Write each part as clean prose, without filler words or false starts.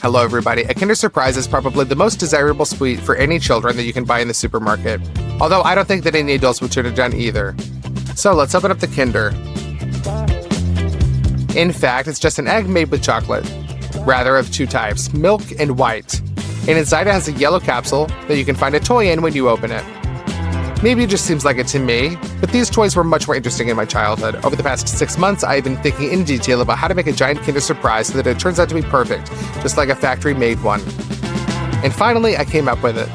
Hello everybody, a Kinder Surprise is probably the most desirable sweet for any children that you can buy in the supermarket. Although I don't think that any adults would turn it down either. So let's open up the Kinder. In fact, it's just an egg made with chocolate. Rather, of two types, milk and white. And inside it has a yellow capsule that you can find a toy in when you open it. Maybe it just seems like it to me, but these toys were much more interesting in my childhood. Over the past 6 months, I've been thinking in detail about how to make a giant Kinder Surprise so that it turns out to be perfect, just like a factory-made one. And finally, I came up with it.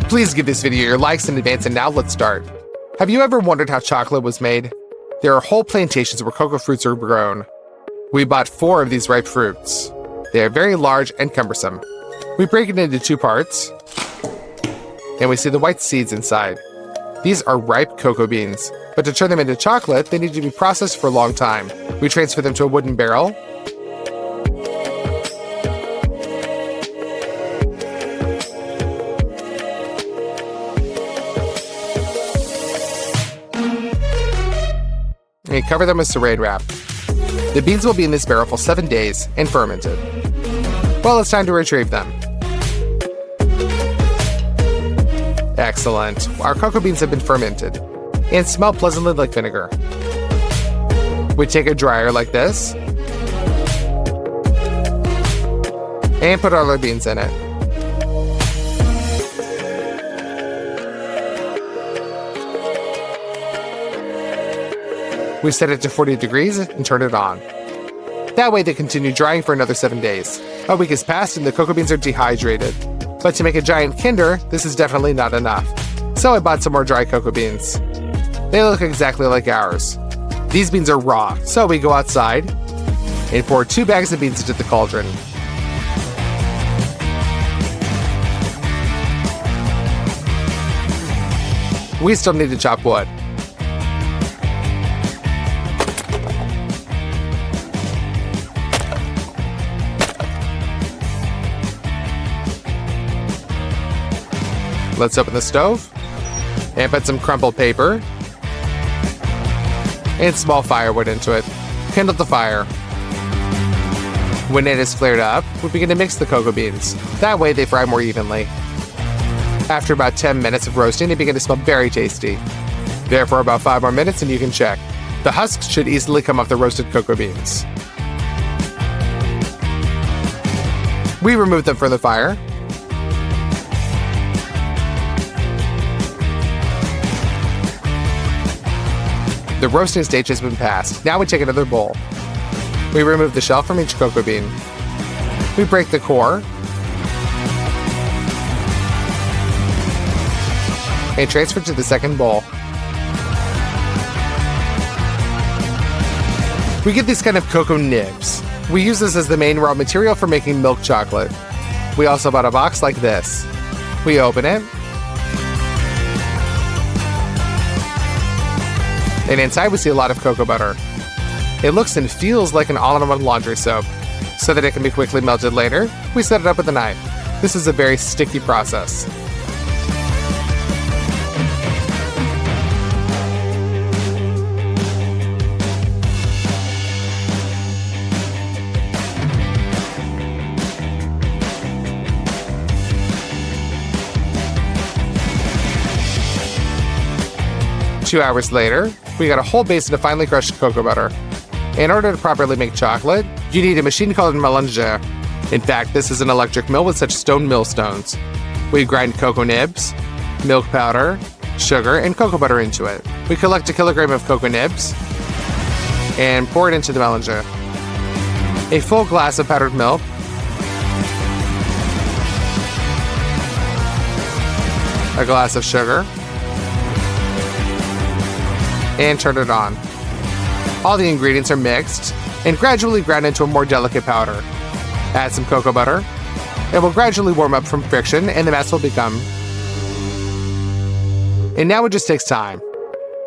Please give this video your likes in advance, and now let's start. Have you ever wondered how chocolate was made? There are whole plantations where cocoa fruits are grown. We bought 4 of these ripe fruits. They are very large and cumbersome. We break it into 2 parts, and we see the white seeds inside. These are ripe cocoa beans, but to turn them into chocolate, they need to be processed for a long time. We transfer them to a wooden barrel, and we cover them with saran wrap. The beans will be in this barrel for 7 days and fermented. Well, it's time to retrieve them. Excellent. Our cocoa beans have been fermented and smell pleasantly like vinegar. We take a dryer like this and put all our beans in it. We set it to 40 degrees and turn it on. That way they continue drying for another 7 days. A week has passed and the cocoa beans are dehydrated. But to make a giant Kinder, this is definitely not enough. So I bought some more dry cocoa beans. They look exactly like ours. These beans are raw, so we go outside and pour 2 bags of beans into the cauldron. We still need to chop wood. Let's open the stove and put some crumpled paper and small firewood into it. Kindle the fire. When it is flared up, we begin to mix the cocoa beans. That way they fry more evenly. After about 10 minutes of roasting, they begin to smell very tasty. There for about 5 more minutes and you can check. The husks should easily come off the roasted cocoa beans. We remove them from the fire. The roasting stage has been passed. Now we take another bowl. We remove the shell from each cocoa bean. We break the core and transfer to the second bowl. We get these kind of cocoa nibs. We use this as the main raw material for making milk chocolate. We also bought a box like this. We open it, and inside we see a lot of cocoa butter. It looks and feels like an all-in-one laundry soap. So that it can be quickly melted later, we set it up with a knife. This is a very sticky process. Two hours later, we got a whole basin of finely crushed cocoa butter. In order to properly make chocolate, you need a machine called a mélanger. In fact, this is an electric mill with such stone millstones. We grind cocoa nibs, milk powder, sugar, and cocoa butter into it. We collect a kilogram of cocoa nibs and pour it into the mélanger. A full glass of powdered milk, a glass of sugar, and turn it on. All the ingredients are mixed and gradually ground into a more delicate powder. Add some cocoa butter. It will gradually warm up from friction and the mass will become. And now it just takes time.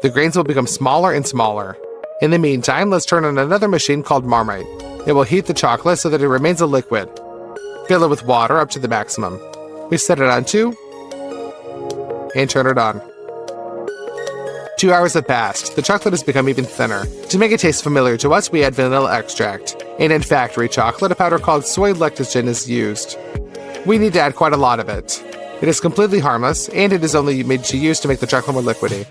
The grains will become smaller and smaller. In the meantime, let's turn on another machine called Marmite. It will heat the chocolate so that it remains a liquid. Fill it with water up to the maximum. We set it on 2 and turn it on. 2 hours have passed. The chocolate has become even thinner. To make it taste familiar to us, we add vanilla extract. And in factory chocolate, a powder called soy lecithin is used. We need to add quite a lot of it. It is completely harmless, and it is only made to use to make the chocolate more liquidy.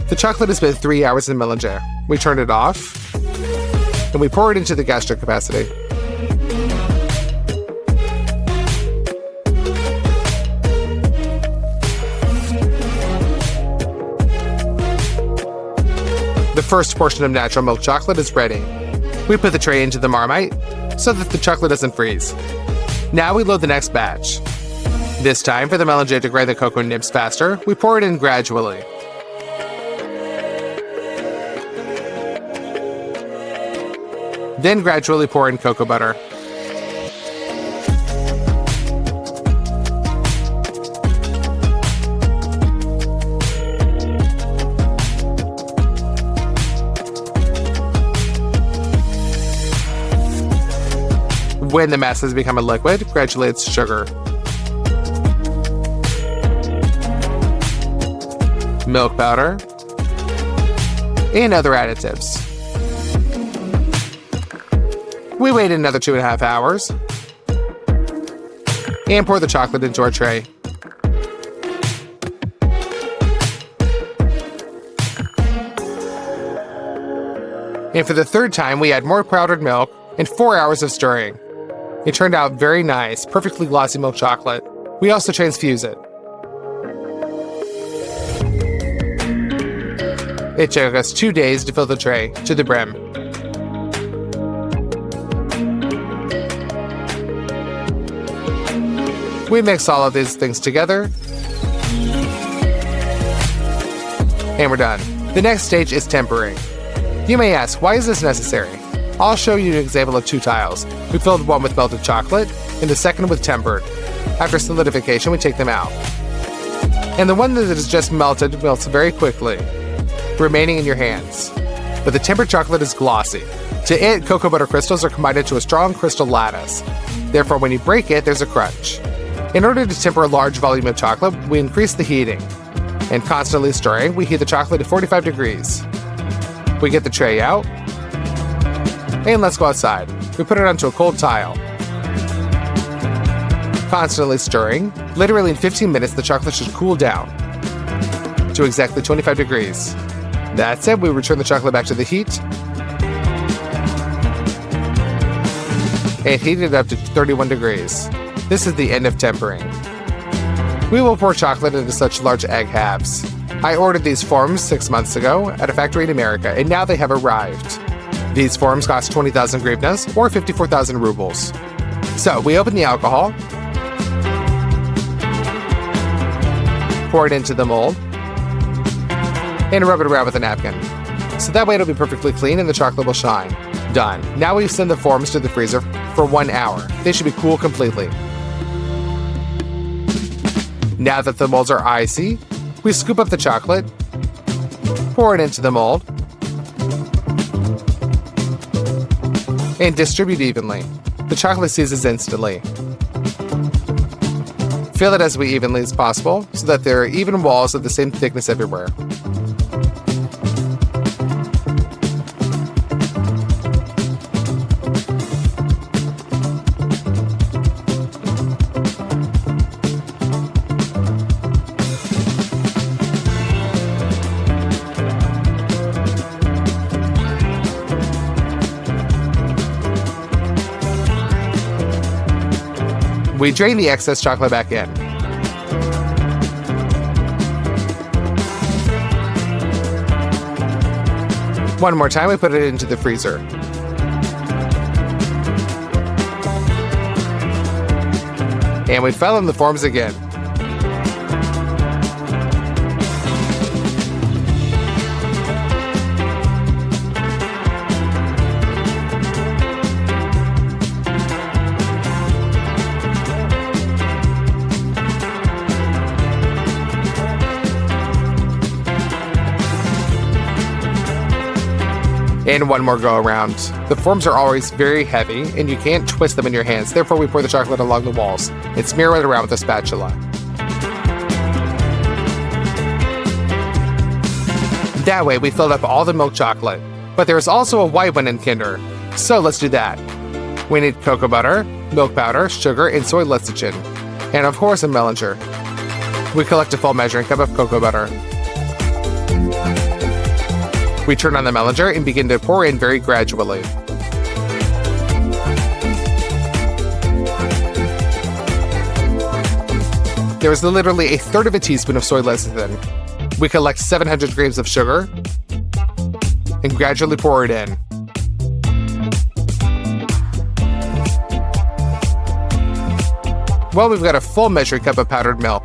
The chocolate is baked 3 hours in the melange. We turn it off, and we pour it into the gastro capacity. The first portion of natural milk chocolate is ready. We put the tray into the Marmite so that the chocolate doesn't freeze. Now we load the next batch. This time, for the melange to grind the cocoa nibs faster, we pour it in gradually. Then gradually pour in cocoa butter. When the mass has become a liquid, gradually add sugar, milk powder, and other additives. We wait another 2.5 hours and pour the chocolate into our tray. And for the third time, we add more powdered milk and 4 hours of stirring. It turned out very nice, perfectly glossy milk chocolate. We also transfuse it. It took us 2 days to fill the tray to the brim. We mix all of these things together, and we're done. The next stage is tempering. You may ask, why is this necessary? I'll show you an example of 2 tiles. We filled one with melted chocolate, and the second with tempered. After solidification, we take them out. And the one that is just melted melts very quickly, remaining in your hands. But the tempered chocolate is glossy. To it, cocoa butter crystals are combined into a strong crystal lattice. Therefore, when you break it, there's a crunch. In order to temper a large volume of chocolate, we increase the heating. And constantly stirring, we heat the chocolate to 45 degrees. We get the tray out, and let's go outside. We put it onto a cold tile. Constantly stirring, literally in 15 minutes the chocolate should cool down to exactly 25 degrees. That's it, we return the chocolate back to the heat and heat it up to 31 degrees. This is the end of tempering. We will pour chocolate into such large egg halves. I ordered these forms 6 months ago at a factory in America, and now they have arrived. These forms cost 20,000 hryvnias, or 54,000 rubles. So, we open the alcohol, pour it into the mold, and rub it around with a napkin. So that way it'll be perfectly clean and the chocolate will shine. Done. Now we send the forms to the freezer for 1 hour. They should be cool completely. Now that the molds are icy, we scoop up the chocolate, pour it into the mold, and distribute evenly. The chocolate seizes instantly. Fill it as evenly as possible so that there are even walls of the same thickness everywhere. We drain the excess chocolate back in. One more time, we put it into the freezer. And we fill in the forms again. And one more go around. The forms are always very heavy and you can't twist them in your hands. Therefore, we pour the chocolate along the walls and smear it around with a spatula. That way, we filled up all the milk chocolate. But there is also a white one in Kinder. So let's do that. We need cocoa butter, milk powder, sugar, and soy lecithin. And of course a melanger. We collect a full measuring cup of cocoa butter. We turn on the melanger and begin to pour in very gradually. There is literally a third of a teaspoon of soy lecithin. We collect 700 grams of sugar and gradually pour it in. Well, we've got a full measuring cup of powdered milk.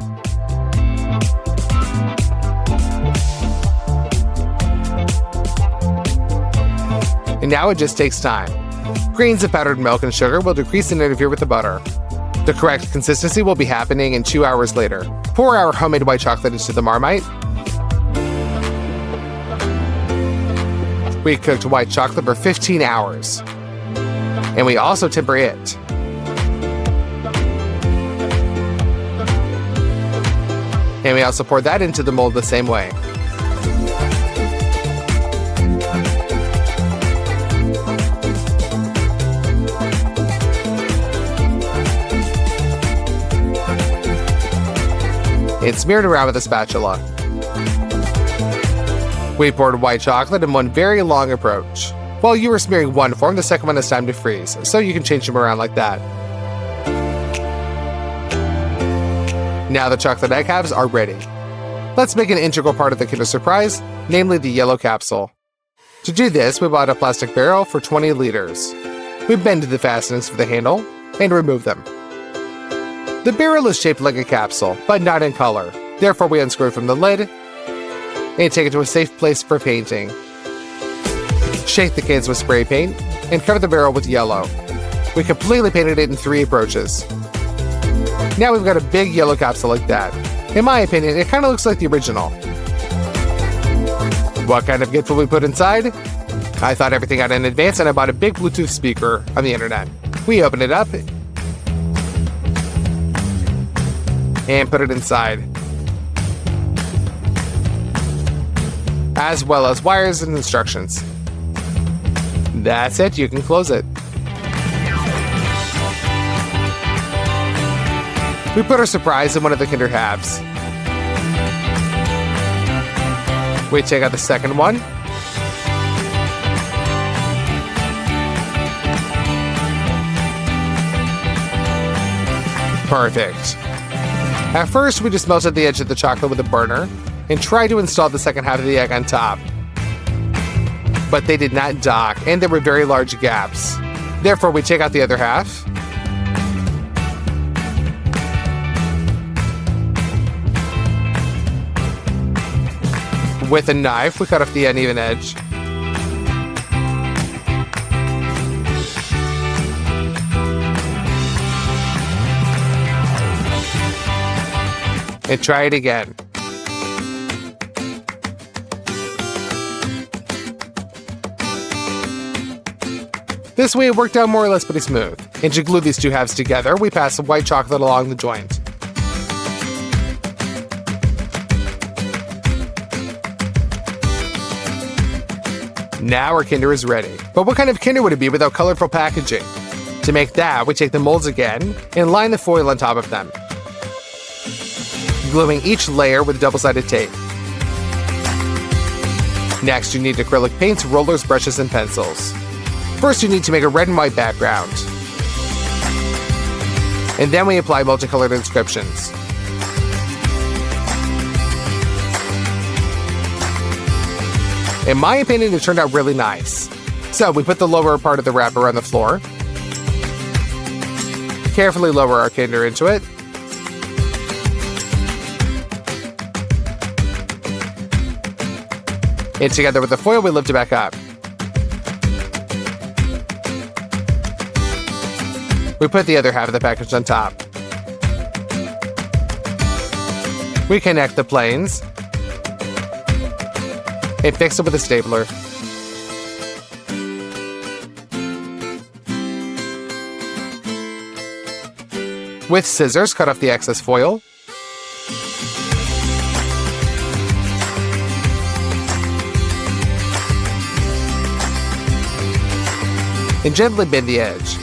And now it just takes time. Grains of powdered milk and sugar will decrease and interfere with the butter. The correct consistency will be happening in 2 hours later. Pour our homemade white chocolate into the Marmite. We cooked white chocolate for 15 hours. And we also temper it. And we also pour that into the mold the same way. It's smeared around with a spatula. We poured white chocolate in one very long approach. While you were smearing one form, the second one is time to freeze, so you can change them around like that. Now the chocolate egg halves are ready. Let's make an integral part of the Kinder Surprise, namely the yellow capsule. To do this, we bought a plastic barrel for 20 liters. We bend the fastenings for the handle and remove them. The barrel is shaped like a capsule, but not in color. Therefore, we unscrew it from the lid and take it to a safe place for painting. Shake the cans with spray paint and cover the barrel with yellow. We completely painted it in 3 approaches. Now we've got a big yellow capsule like that. In my opinion, it kind of looks like the original. What kind of gift will we put inside? I thought everything out in advance and I bought a big Bluetooth speaker on the internet. We opened it up and put it inside, as well as wires and instructions. That's it, you can close it. We put our surprise in one of the Kinder halves. We take out the second one. Perfect. At first, we just melted the edge of the chocolate with a burner and tried to install the second half of the egg on top. But they did not dock, and there were very large gaps. Therefore, we take out the other half. With a knife, we cut off the uneven edge. And try it again. This way it worked out more or less pretty smooth. And to glue these two halves together, we pass the white chocolate along the joint. Now our Kinder is ready. But what kind of Kinder would it be without colorful packaging? To make that, we take the molds again and line the foil on top of them, gluing each layer with double-sided tape. Next, you need acrylic paints, rollers, brushes, and pencils. First, you need to make a red and white background. And then we apply multicolored inscriptions. In my opinion, it turned out really nice. So we put the lower part of the wrapper on the floor. Carefully lower our Kinder into it. And together with the foil, we lift it back up. We put the other half of the package on top. We connect the planes and fix it with a stapler. With scissors, cut off the excess foil. And gently bend the edge.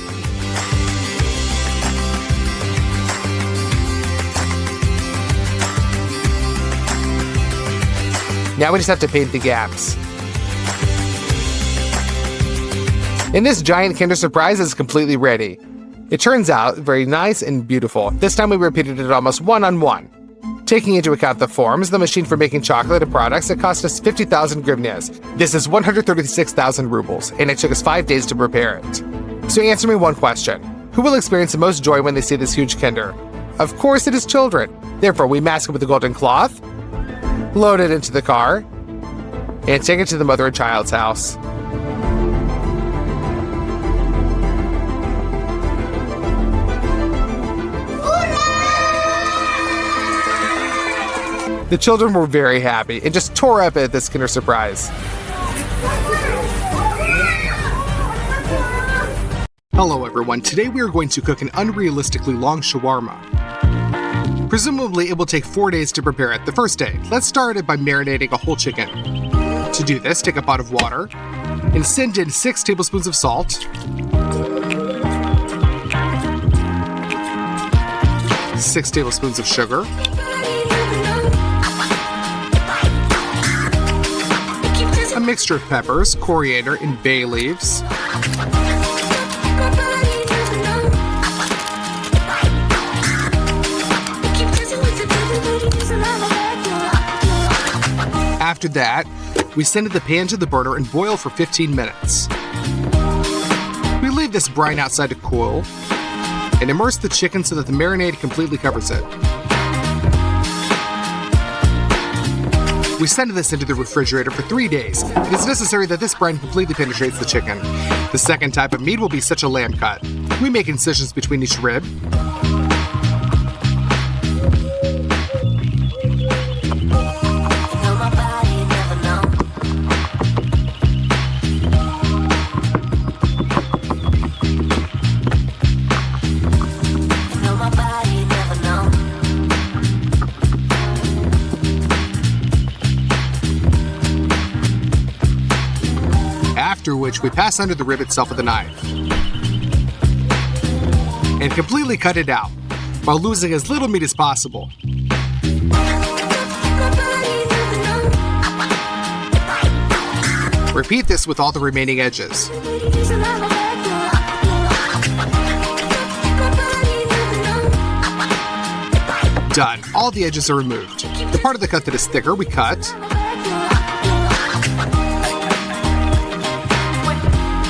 Now we just have to paint the gaps. And this giant Kinder Surprise is completely ready. It turns out very nice and beautiful. This time we repeated it almost one-on-one. Taking into account the forms, the machine for making chocolate and products, it cost us 50,000 hryvnias. This is 136,000 rubles, and it took us 5 days to prepare it. So answer me one question. Who will experience the most joy when they see this huge Kinder? Of course it is children. Therefore, we mask it with a golden cloth, load it into the car, and take it to the mother and child's house. The children were very happy and just tore up at this Kinder Surprise. Hello everyone, today we are going to cook an unrealistically long shawarma. Presumably it will take 4 days to prepare it. The first day, let's start it by marinating a whole chicken. To do this, take a pot of water and send in 6 tablespoons of salt, 6 tablespoons of sugar, a mixture of peppers, coriander, and bay leaves. After that, we send the pan to the burner and boil for 15 minutes. We leave this brine outside to cool and immerse the chicken so that the marinade completely covers it. We send this into the refrigerator for 3 days. It is necessary that this brine completely penetrates the chicken. The second type of meat will be such a lamb cut. We make incisions between each rib. After which we pass under the rib itself with a knife and completely cut it out while losing as little meat as possible. Repeat this with all the remaining edges. Done. All the edges are removed. The part of the cut that is thicker we cut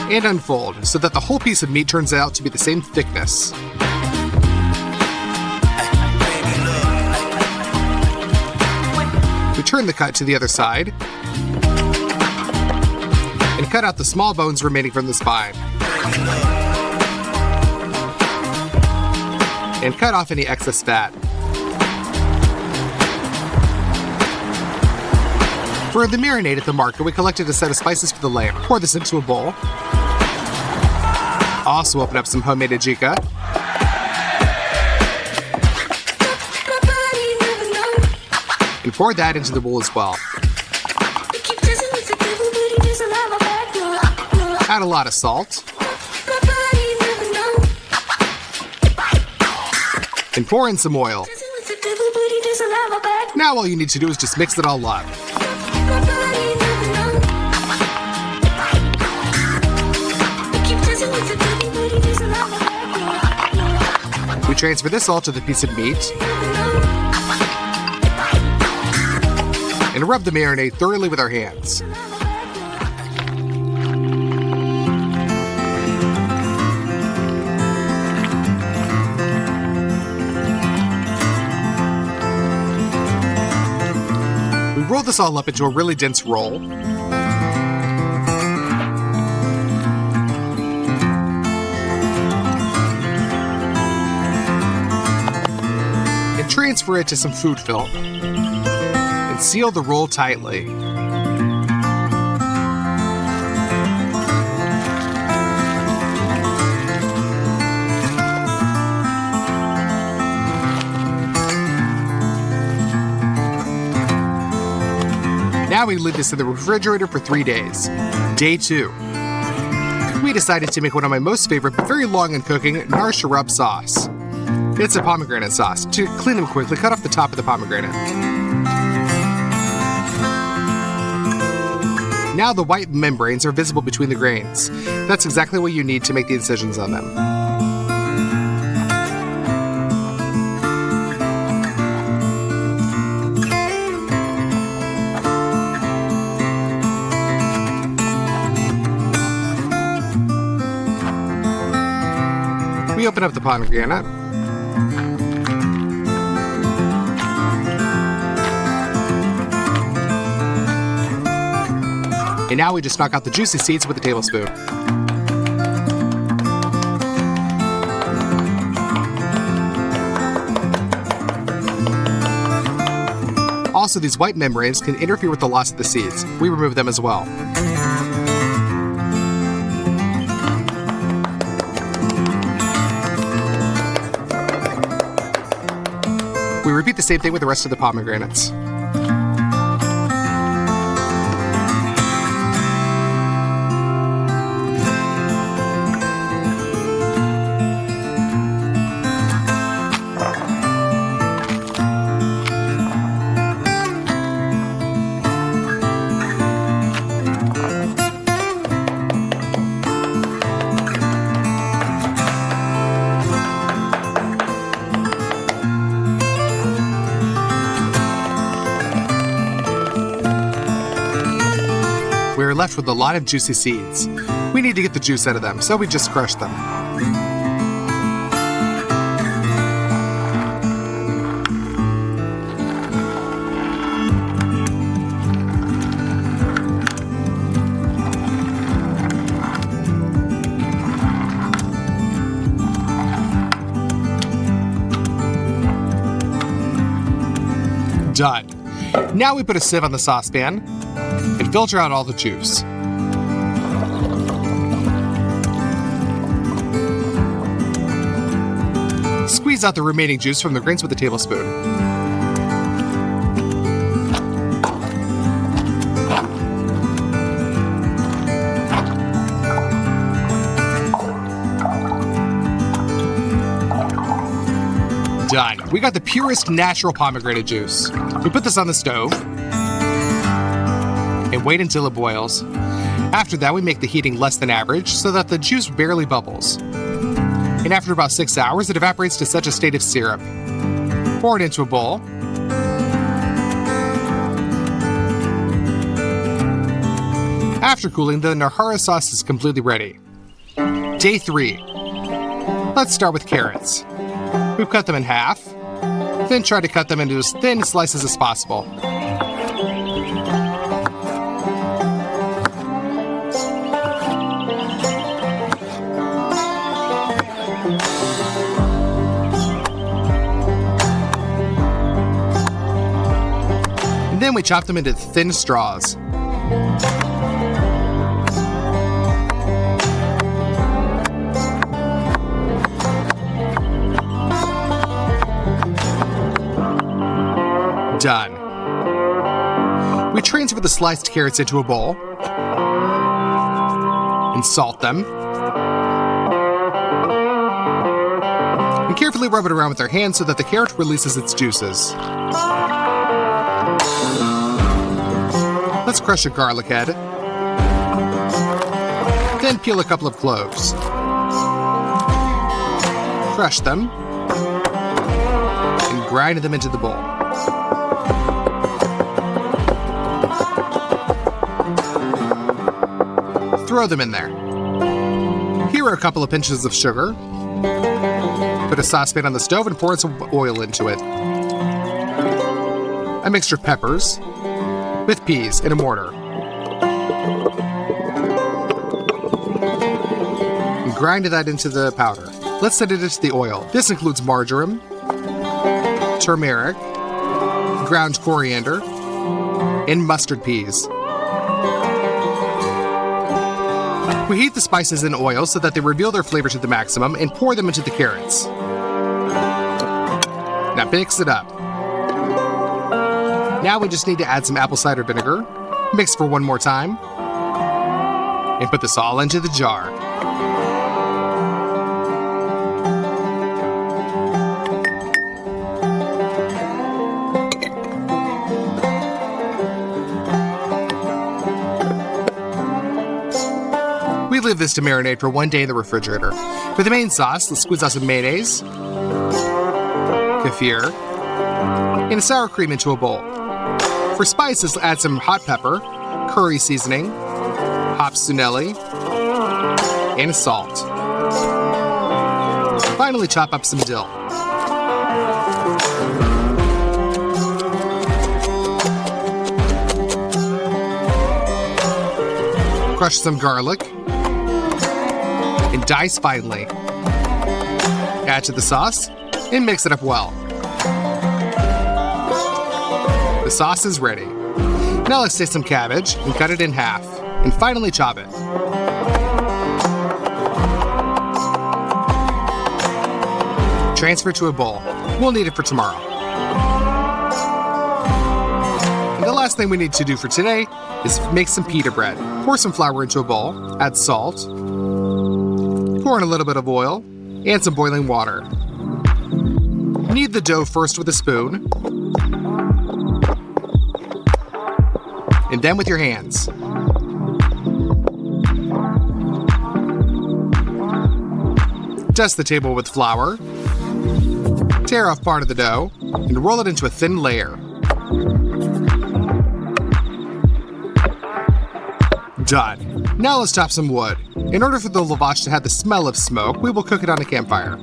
and unfold so that the whole piece of meat turns out to be the same thickness. We turn the cut to the other side and cut out the small bones remaining from the spine. And cut off any excess fat. For the marinade at the market, we collected a set of spices for the lamb. Pour this into a bowl. Also open up some homemade ajika. And pour that into the bowl as well. Add a lot of salt. And pour in some oil. Now all you need to do is just mix it all up. We transfer this all to the piece of meat and rub the marinade thoroughly with our hands. We roll this all up into a really dense roll. Transfer it to some food film and seal the roll tightly. Now we leave this in the refrigerator for 3 days. Day 2. We decided to make one of my most favorite but very long in cooking, nar sharub sauce. It's a pomegranate sauce. To clean them quickly, cut off the top of the pomegranate. Now the white membranes are visible between the grains. That's exactly what you need to make the incisions on them. We open up the pomegranate. And now we just knock out the juicy seeds with a tablespoon. Also, these white membranes can interfere with the loss of the seeds. We remove them as well. We repeat the same thing with the rest of the pomegranates. We're left with a lot of juicy seeds. We need to get the juice out of them, so we just crush them. Done. Now we put a sieve on the saucepan and filter out all the juice. Squeeze out the remaining juice from the grains with a tablespoon. Done. We got the purest natural pomegranate juice. We put this on the stove and wait until it boils. After that, we make the heating less than average so that the juice barely bubbles. And after about 6 hours, it evaporates to such a state of syrup. Pour it into a bowl. After cooling, the Nahara sauce is completely ready. Day 3. Let's start with carrots. We've cut them in half, then try to cut them into as thin slices as possible. And then we chop them into thin straws. Done. We transfer the sliced carrots into a bowl and salt them. And carefully rub it around with our hands so that the carrot releases its juices. Let's crush a garlic head. Then peel a couple of cloves. Crush them and grind them into the bowl. Throw them in there. Here are a couple of pinches of sugar. Put a saucepan on the stove and pour some oil into it. A mixture of peppers with peas in a mortar. And grind that into the powder. Let's set it into the oil. This includes marjoram, turmeric, ground coriander, and mustard peas. We heat the spices in oil so that they reveal their flavor to the maximum and pour them into the carrots. Now mix it up. Now we just need to add some apple cider vinegar, mix for one more time, and put this all into the jar. this to marinate for 1 day in the refrigerator. For the main sauce, let's squeeze out some mayonnaise, kefir, and sour cream into a bowl. For spices, add some hot pepper, curry seasoning, hopsunelli, and salt. Finally, chop up some dill. Crush some garlic and dice finely. Add to the sauce and mix it up well. The sauce is ready. Now let's take some cabbage and cut it in half, and finally chop it. Transfer to a bowl. We'll need it for tomorrow. And the last thing we need to do for today is make some pita bread. Pour some flour into a bowl, add salt, pour in a little bit of oil, and some boiling water. Knead the dough first with a spoon, and then with your hands. Dust the table with flour, tear off part of the dough, and roll it into a thin layer. Done. Now let's chop some wood. In order for the lavash to have the smell of smoke, we will cook it on a campfire.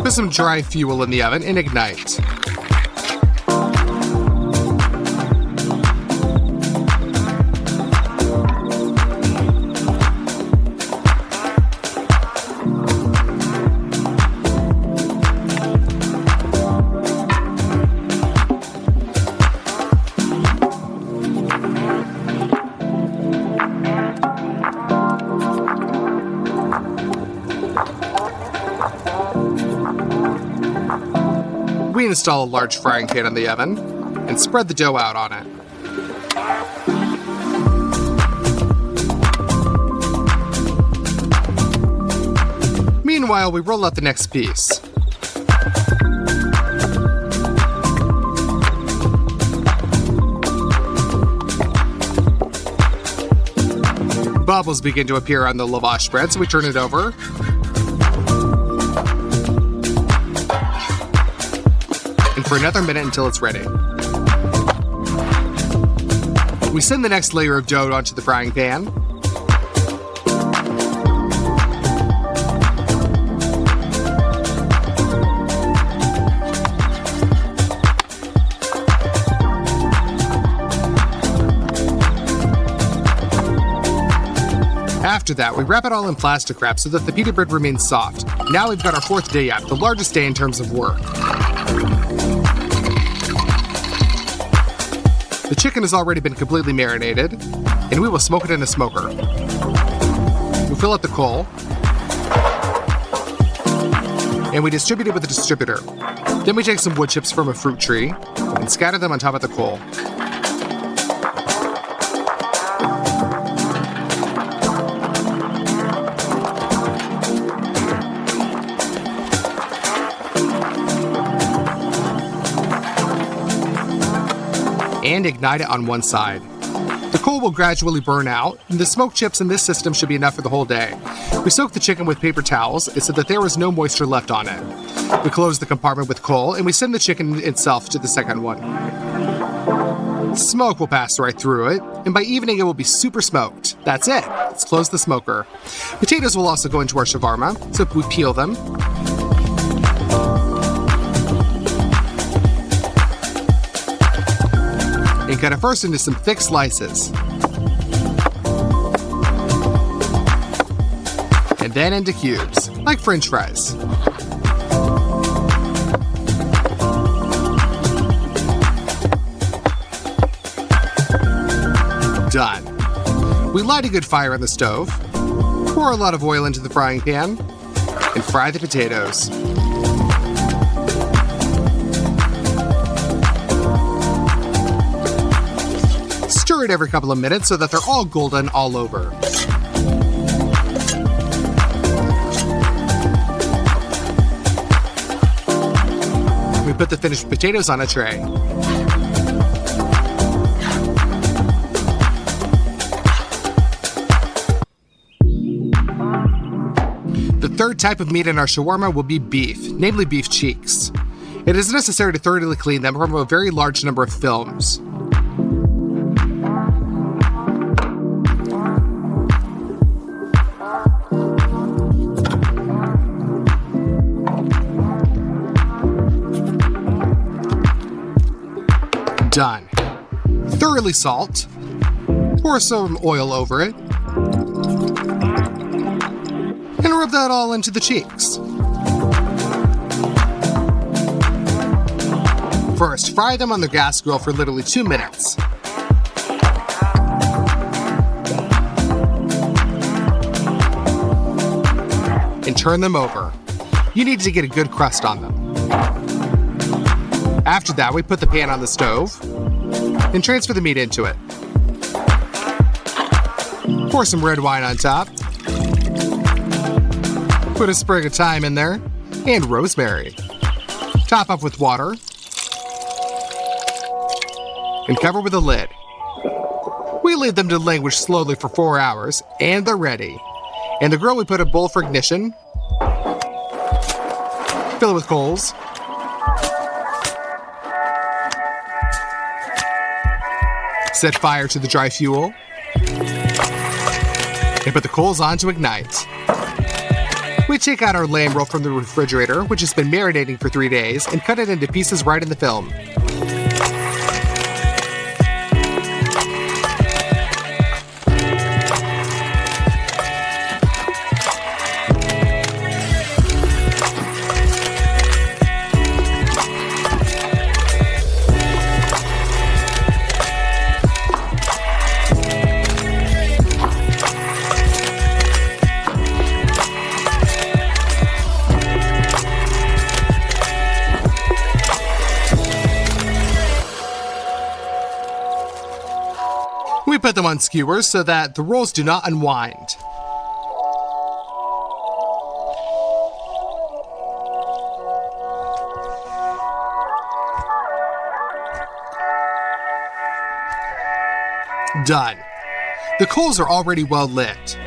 Put some dry fuel in the oven and ignite. We install a large frying pan in the oven and spread the dough out on it. Meanwhile, we roll out the next piece. Bubbles begin to appear on the lavash bread, so we turn it over. And for another minute until it's ready. We send the next layer of dough onto the frying pan. After that, we wrap it all in plastic wrap so that the pita bread remains soft. Now we've got our 4th day up, the largest day in terms of work. The chicken has already been completely marinated, and we will smoke it in a smoker. We fill up the coal, and we distribute it with a distributor. Then we take some wood chips from a fruit tree and scatter them on top of the coal. And ignite it on one side. The coal will gradually burn out, and the smoked chips in this system should be enough for the whole day. We soak the chicken with paper towels so that there is no moisture left on it. We close the compartment with coal, and we send the chicken itself to the second one. Smoke will pass right through it, and by evening it will be super smoked. That's it. Let's close the smoker. Potatoes will also go into our shawarma, so we peel them. And cut it first into some thick slices. And then into cubes, like French fries. Done. We light a good fire on the stove, pour a lot of oil into the frying pan, and fry the potatoes. Stir it every couple of minutes so that they're all golden all over. We put the finished potatoes on a tray. The third type of meat in our shawarma will be beef, namely beef cheeks. It is necessary to thoroughly clean them from a very large number of films. Done. Thoroughly salt. Pour some oil over it. And rub that all into the cheeks. First, fry them on the gas grill for literally 2 minutes. And turn them over. You need to get a good crust on them. After that, we put the pan on the stove and transfer the meat into it. Pour some red wine on top. Put a sprig of thyme in there and rosemary. Top up with water and cover with a lid. We leave them to languish slowly for 4 hours and they're ready. In the grill, we put a bowl for ignition. Fill it with coals. Set fire to the dry fuel. And put the coals on to ignite. We take out our lamb roll from the refrigerator, which has been marinating for 3 days, and cut it into pieces right in the film. We put them on skewers so that the rolls do not unwind. Done. The coals are already well lit.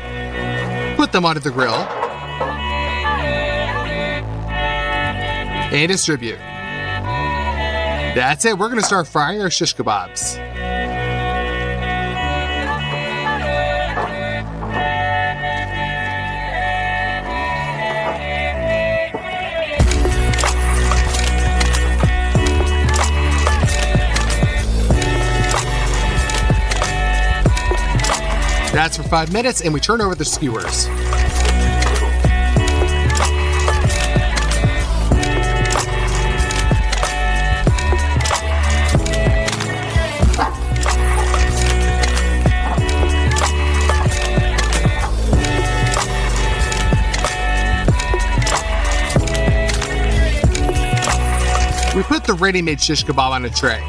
Put them onto the grill and distribute. That's it. We're going to start frying our shish kebabs. That's for 5 minutes, and we turn over the skewers. We put the ready-made shish kebab on a tray.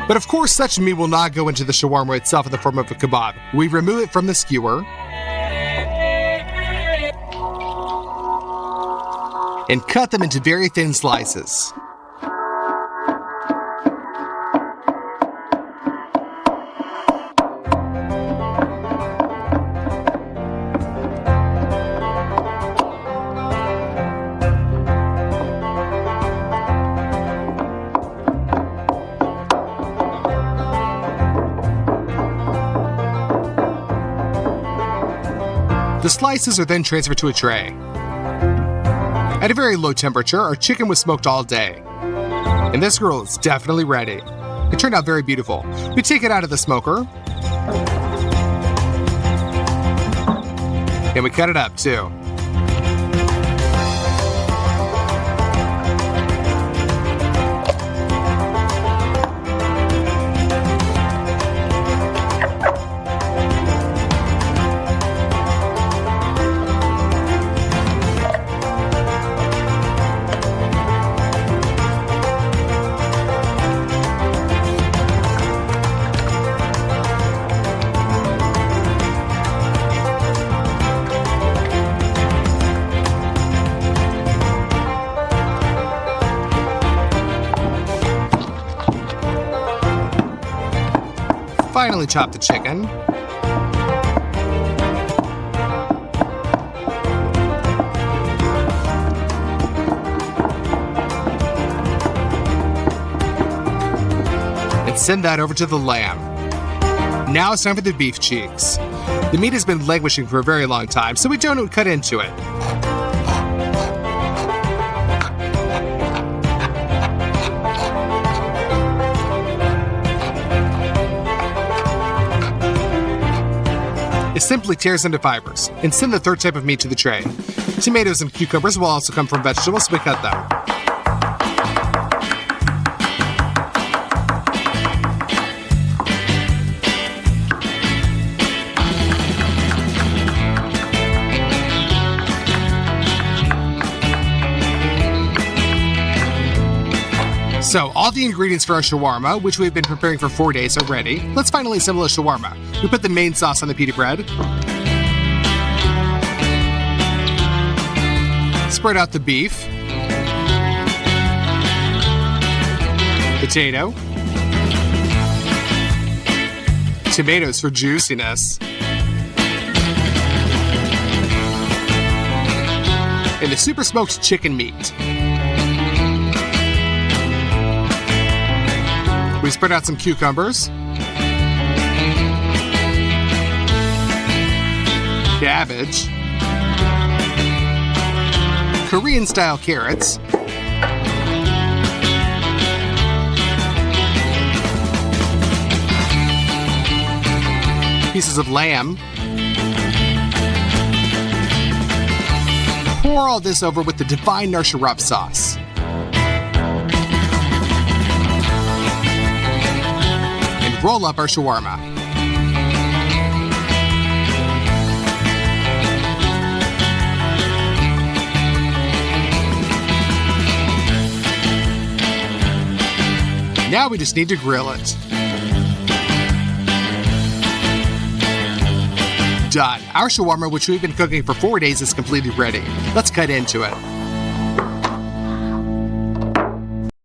But of course, such meat will not go into the shawarma itself in the form of a kebab. We remove it from the skewer and cut them into very thin slices. The slices are then transferred to a tray. At a very low temperature, our chicken was smoked all day. And this grill is definitely ready. It turned out very beautiful. We take it out of the smoker. And we cut it up too. finely chop the chicken. And send that over to the lamb. Now it's time for the beef cheeks. The meat has been languishing for a very long time, so we don't cut into it. It simply tears into fibers, and send the third type of meat to the tray. Tomatoes and cucumbers will also come from vegetables, so we cut them. So, all the ingredients for our shawarma, which we've been preparing for 4 days, are ready. Let's finally assemble a shawarma. We put the main sauce on the pita bread. Spread out the beef. Potato. Tomatoes for juiciness. And the super smoked chicken meat. We spread out some cucumbers, cabbage, Korean-style carrots, pieces of lamb. Pour all this over with the divine Narsha rub sauce. Roll up our shawarma. Now we just need to grill it. Done. Our shawarma, which we've been cooking for 4 days, is completely ready. Let's cut into it.